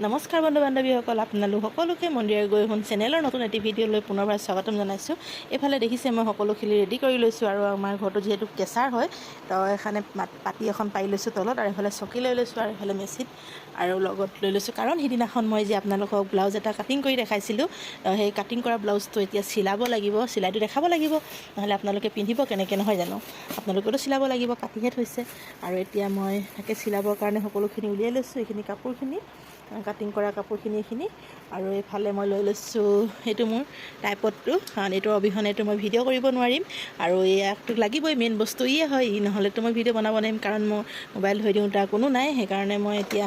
নমস্কাৰ বন্ধু বান্ধৱীসকল, আপোনালোক সকলোকে মন্দিৰ গৈ শুন চেনেলৰ নতুন এটি ভিডিঅ' লৈ পুনৰবাৰ স্বাগতম জনাইছোঁ। এইফালে দেখিছে মই সকলোখিনি ৰেডি কৰি লৈছোঁ আৰু আমাৰ ঘৰটো যিহেতু কেঁচাৰ হয় তো এখানে পাতি এখন পাৰি লৈছোঁ তলত, আৰু এফালে চকী লৈ লৈছোঁ আৰু এফালে মেচিন আৰু লগত লৈ লৈছোঁ। কাৰণ সিদিনাখন মই যে আপোনালোকক ব্লাউজ এটা কাটিং কৰি দেখাইছিলোঁ, সেই কাটিং কৰা ব্লাউজটো এতিয়া চিলাব লাগিব, চিলাইটো দেখাব লাগিব, নহ'লে আপোনালোকে পিন্ধিব কেনেকৈ, নহয় জানো? আপোনালোকেতো চিলাব লাগিব, কাটিহে থৈছে। আৰু এতিয়া মই তাকে চিলাবৰ কাৰণে সকলোখিনি উলিয়াই লৈছোঁ, এইখিনি কাপোৰখিনি কাটিং কৰা কাপোৰখিনি এইখিনি। আৰু এইফালে মই লৈ লৈছোঁ এইটো মোৰ টাইপতটো, কাৰণ এইটোৰ অবিহনে এইটো মই ভিডিঅ' কৰিব নোৱাৰিম, আৰু ইয়াকটো লাগিবই, মেইন বস্তু ইয়ে হয়, নহ'লেতো মই ভিডিঅ' বনাব নোৱাৰিম, কাৰণ মোৰ মোবাইল ধৰি দিওঁ তাৰ কোনো নাই। সেইকাৰণে মই এতিয়া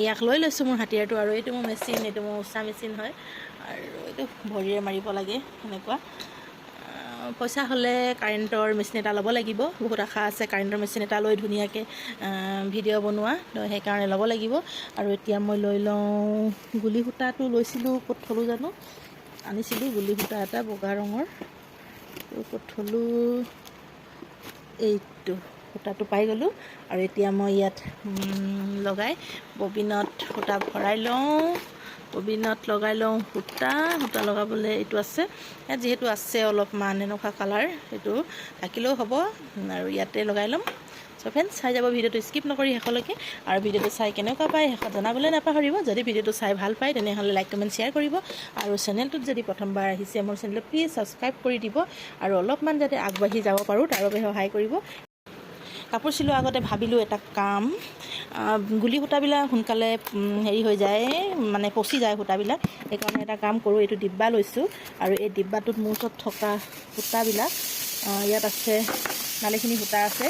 ইয়াক লৈ লৈছোঁ মোৰ হাতিয়াৰটো, আৰু এইটো মোৰ মেচিন, এইটো মোৰ উষা মেচিন হয়, আৰু এইটো ভৰিৰে মাৰিব লাগে এনেকুৱা। পইচা হ'লে কাৰেণ্টৰ মেচিন এটা ল'ব লাগিব, বহুত আশা আছে কাৰেণ্টৰ মেচিন এটা লৈ ধুনীয়াকৈ ভিডিঅ' বনোৱা, সেইকাৰণে ল'ব লাগিব। আৰু এতিয়া মই লৈ লওঁ গুলি সূতাটো, লৈছিলোঁ ক'ত থলোঁ জানো, আনিছিলোঁ গুলি সূতা এটা বগা ৰঙৰ, ক'ত থলোঁ, এইটো সূতাটো পাই গ'লোঁ। আৰু এতিয়া মই ইয়াত লগাই ববিনত সূতা ভৰাই লওঁ, ববিনত লগাই লওঁ সূতা লগাবলৈ এইটো আছে ইয়াত, যিহেতু আছে অলপমান এনেকুৱা কালাৰ, সেইটো থাকিলেও হ'ব, আৰু ইয়াতে লগাই ল'ম। চ' ফ্ৰেণ্ডছ, চাই যাব ভিডিঅ'টো, স্কিপ নকৰি শেষলৈকে, আৰু ভিডিঅ'টো চাই কেনেকুৱা পায় শেষত জনাবলৈ নাপাহৰিব। যদি ভিডিঅ'টো চাই ভাল পায় তেনেহ'লে লাইক কমেণ্ট শ্বেয়াৰ কৰিব, আৰু চেনেলটোত যদি প্ৰথমবাৰ আহিছে মোৰ চেনেলটো প্লিজ ছাবস্ক্ৰাইব কৰি দিব, আৰু অলপমান যাতে আগবাঢ়ি যাব পাৰোঁ তাৰ বাবে সহায় কৰিব। কাপোৰ চিলোৱাৰ আগতে ভাবিলোঁ এটা কাম, গুলি সূতাবিলাক সোনকালে হেৰি হৈ যায়, মানে পচি যায় সূতাবিলাক, সেইকাৰণে এটা কাম কৰোঁ, এইটো ডিব্বা লৈছোঁ, আৰু এই ডিব্বাটোত মোৰ ওচৰত থকা সূতাবিলাক, ইয়াত আছে ভালেখিনি সূতা আছে,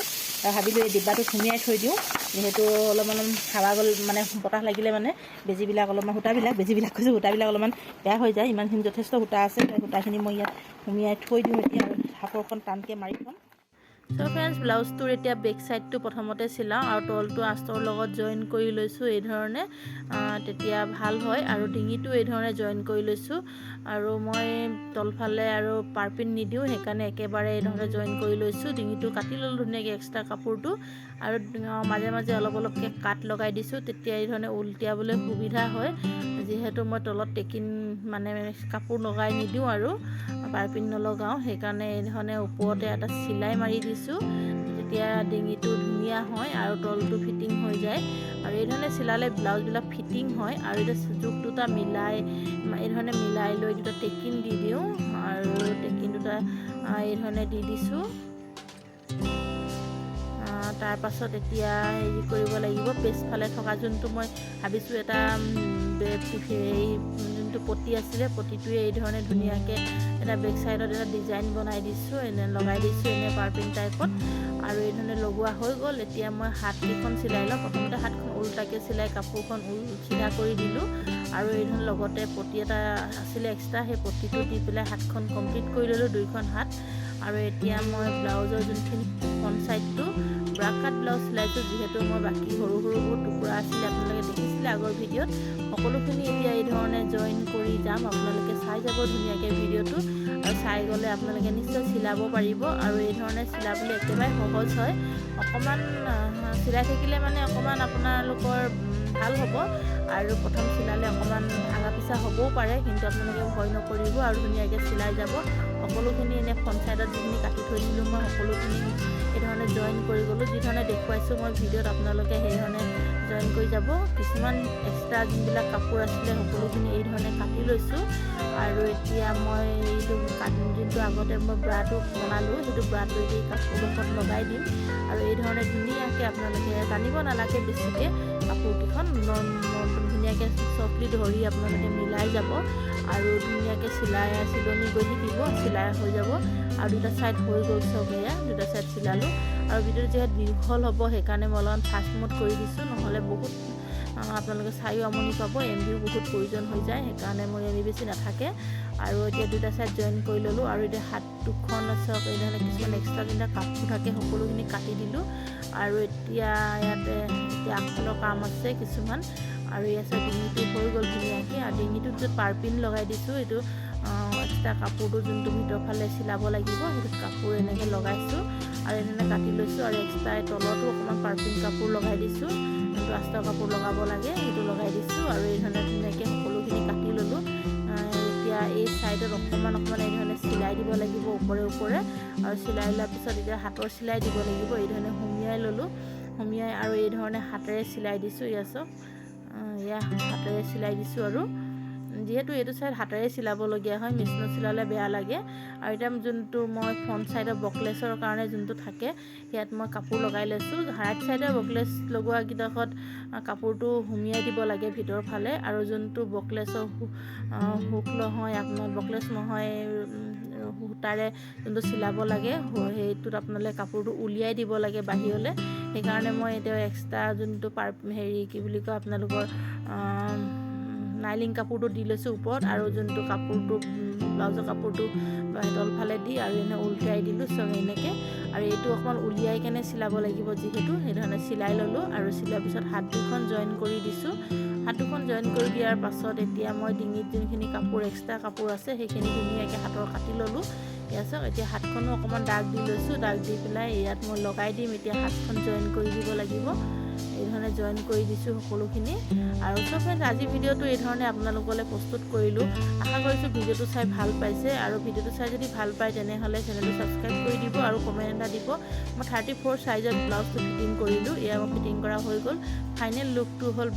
ভাবিলোঁ এই ডিব্বাটোত সুমিয়াই থৈ দিওঁ, যিহেতু অলপমান হাৱা গ'ল, মানে বতাহ লাগিলে মানে বেজীবিলাক অলপমান বেজীবিলাক কৈছোঁ, সূতাবিলাক অলপমান বেয়া হৈ যায়, ইমানখিনি যথেষ্ট সূতা আছে, সূতাখিনি মই ইয়াত সুমিয়াই থৈ দিওঁ। এতিয়া হাতৰখন টানকৈ মাৰি থ'ম। চ' ফ্ৰেণ্ডছ, ব্লাউজটোৰ এতিয়া বেক চাইডটো প্ৰথমতে চিলাওঁ, আৰু তলটো আষ্টৰ লগত জইন কৰি লৈছোঁ এই ধৰণে, তেতিয়া ভাল হয়। আৰু ডিঙিটো এই ধৰণে জইন কৰি লৈছোঁ, আৰু মই তলফালে আৰু পাৰপিন নিদিওঁ, সেইকাৰণে একেবাৰে এই ধৰণে জইন কৰি লৈছোঁ। ডিঙিটো কাটি ল'লোঁ ধুনীয়াকৈ এক্সট্ৰা কাপোৰটো, আৰু মাজে মাজে অলপ অলপকৈ কাট লগাই দিছোঁ, তেতিয়া এই ধৰণে উলটিয়াবলৈ সুবিধা হয়, যিহেতু মই তলত টেকিন মানে কাপোৰ লগাই নিদিওঁ আৰু পাৰপিন নলগাওঁ, সেইকাৰণে এই ধৰণে ওপৰতে এটা চিলাই মাৰি দিছোঁ, তেতিয়া ডিঙিটো ধুনীয়া হয় আৰু তলটো ফিটিং হৈ যায়। আৰু এই ধৰণে চিলালে ব্লাউজবিলাক ফিটিং হয়। আৰু এতিয়া জোখ দুটা মিলাই এই ধৰণে মিলাই লৈ দুটা টেকিন দি দিওঁ, আৰু টেকিন দুটা এই ধৰণে দি দিছোঁ। তাৰ পাছত এতিয়া হেৰি কৰিব লাগিব, পিছফালে থকা যোনটো মই ভাবিছোঁ এটা যোনটো পটি আছিলে, পটিটোৱে এই ধৰণে ধুনীয়াকৈ এটা বেক চাইডত এটা ডিজাইন বনাই দিছোঁ, এনে লগাই দিছোঁ, এনে পাৰপিন টাইপত, আৰু এই ধৰণে লগোৱা হৈ গ'ল। এতিয়া মই হাতকেইখন চিলাই লওঁ, প্ৰথমতে হাতখন উল্টাকৈ চিলাই কাপোৰখন চিধা কৰি দিলোঁ, আৰু এই ধৰণে লগতে পটি এটা আছিলে এক্সট্ৰা, সেই পটিটো দি পেলাই হাতখন কমপ্লিট কৰি ল'লোঁ, দুইখন হাত। আৰু এতিয়া মই ব্লাউজৰ যোনখিনি ফ্ৰণ্ট চাইডটো ব্ৰাক কাট ব্লাউজ চিলাইছোঁ, যিহেতু মই বাকী সৰু বহুত টুকুৰা আছিলে, আপোনালোকে দেখিছিলে আগৰ ভিডিঅ'ত, সকলোখিনি এতিয়া এই ধৰণে জইন কৰি যাম। আপোনালোকে চাই যাব ধুনীয়াকৈ ভিডিঅ'টো, আৰু চাই গ'লে আপোনালোকে নিশ্চয় চিলাব পাৰিব। আৰু এই ধৰণে চিলাবলৈ একেবাৰে সহজ হয়, অকণমান চিলাই থাকিলে মানে অকণমান আপোনালোকৰ ভাল হ'ব, আৰু প্ৰথম চিলালে অকণমান ভাগা পিছা হ'বও পাৰে, কিন্তু আপোনালোকে ভয় নকৰিব আৰু ধুনীয়াকৈ চিলাই যাব। সকলোখিনি এনে ফ্ৰণ্ট চাইডত যিখিনি কাটি থৈ দিলোঁ মই সকলোখিনি এই ধৰণে জইন কৰি গ'লোঁ, যি ধৰণে দেখুৱাইছোঁ মই ভিডিঅ'ত, আপোনালোকে সেইধৰণে জইন কৰি যাব। কিছুমান এক্সট্ৰা যোনবিলাক কাপোৰ আছিলে সকলোখিনি এই ধৰণে কাটি লৈছোঁ। আৰু এতিয়া মই এইটো যোনটো আগতে মই ব্ৰাটো বনালোঁ, সেইটো ব্ৰাটো এই কাপোৰডোখৰত লগাই দিম, আৰু এই ধৰণে ধুনীয়াকৈ আপোনালোকে টানিব নালাগে বেছিকৈ, কাপোৰকেইখন ধুনীয়াকৈ চফলি ধৰি আপোনালোকে মিলাই যাব, আৰু ধুনীয়াকৈ চিলনি গৈ থাকিব, চিলাই হৈ যাব। আৰু দুটা ছাইড হৈ গ'ল চব, এয়া দুটা ছাইড চিলালোঁ। আৰু ভিডিঅ'টো যিহেতু দীঘল হ'ব, সেইকাৰণে মই অলপমান ফাষ্ট মোড কৰি দিছোঁ, নহ'লে বহুত আপোনালোকে চাইও আমনি পাব, MBও বহুত প্ৰয়োজন হৈ যায়, সেইকাৰণে মোৰ MB বেছি নাথাকে। আৰু এতিয়া দুটা ছাইড জইন কৰি ল'লোঁ, আৰু এতিয়া হাত দুখন চব এই ধৰণে কিছুমান এক্সট্ৰা যোনটা কাপোৰ থাকে সকলোখিনি কাটি দিলোঁ। আৰু এতিয়া ইয়াতে আগফালৰ কাম আছে কিছুমান, আৰু ইয়াত ডিঙিটো হৈ গ'ল ধুনীয়াকৈ, আৰু ডিঙিটোত য'ত পাৰপিন লগাই দিছোঁ, এইটো এক্সট্ৰা কাপোৰটো যোনটো ভিতৰ ফালে চিলাব লাগিব, সেইটো কাপোৰ এনেকৈ লগাইছোঁ, আৰু এনেকৈ কাটি লৈছোঁ, আৰু এক্সট্ৰা তলতো অকণমান পাৰপিন কাপোৰ লগাই দিছোঁ, যোনটো আস্তৰ কাপোৰ লগাব লাগে সেইটো লগাই দিছোঁ আৰু এই ধৰণে ধুনীয়াকৈ সকলোখিনি কাটি ল'লোঁ। এতিয়া এই ছাইডত অকণমান এই ধৰণে চিলাই দিব লাগিব ওপৰে আৰু চিলাই লোৱাৰ পিছত এতিয়া হাতৰ চিলাই দিব লাগিব। এই ধৰণে সুমিয়াই ল'লোঁ, সুমিয়াই আৰু এই ধৰণে হাতেৰে চিলাই দিছোঁ। এয়া হাতেৰে চিলাই দিছোঁ আৰু যিহেতু এইটো ছাইড হাতেৰে চিলাবলগীয়া হয়, মেচিনত চিলালে বেয়া লাগে। আৰু এতিয়া যোনটো মই ফ্ৰণ্ট ছাইডৰ বকলেছৰ কাৰণে যোনটো থাকে ইয়াত মই কাপোৰ লগাই লৈছোঁ। ৰাইট ছাইডৰ বকলেছ লগোৱা কেইডোখৰত কাপোৰটো সুমিয়াই দিব লাগে ভিতৰৰ ফালে, আৰু যোনটো বকলেছৰ হুক নহয়, আপোনাৰ বকলেছ নহয় সূতাৰে যোনটো চিলাব লাগে সেইটোত আপোনালোকে কাপোৰটো উলিয়াই দিব লাগে বাহিৰলৈ। সেইকাৰণে মই এতিয়া এক্সট্ৰা যোনটো কি বুলি কয় আপোনালোকৰ নাইলিং কাপোৰটো দি লৈছোঁ ওপৰত, আৰু যোনটো কাপোৰটো ব্লাউজৰ কাপোৰটো তলফালে দি আৰু এনে উল্টাই দিলোঁ চব এনেকৈ। আৰু এইটো অকণমান উলিয়াই কেনে চিলাব লাগিব, যিহেতু সেইধৰণে চিলাই ল'লোঁ। আৰু চিলোৱাৰ পিছত হাত দুখন জইন কৰি দিছোঁ। হাত দুখন জইন কৰি দিয়াৰ পাছত এতিয়া মই ডিঙিত যোনখিনি কাপোৰ এক্সট্ৰা কাপোৰ আছে সেইখিনি ধুনীয়াকৈ হাতৰ কাটি ল'লোঁ। এতিয়া হাতখনো অকণমান দাগ দি লৈছোঁ, দাগ দি পেলাই ইয়াত মই লগাই দিম। এতিয়া হাতখন জইন কৰি দিব লাগিব, এই ধৰণে জইন কৰি দিছোঁ সকলোখিনি। আৰু চব ফ্ৰেণ্ডছ, আজি ভিডিঅ'টো এই ধৰণে আপোনালোকলৈ প্ৰস্তুত কৰিলোঁ। আশা কৰিছোঁ ভিডিঅ'টো চাই ভাল পাইছে, আৰু ভিডিঅ'টো চাই যদি ভাল পায় তেনেহ'লে চেনেলটো ছাবস্ক্ৰাইব কৰি দিব আৰু কমেণ্ট এটা দিব। মই 34 চাইজত ব্লাউজটো ফিটিং কৰিলোঁ। এয়া মই ফিটিং কৰা হৈ গ'ল। ফাইনেল লুকটো হ'ল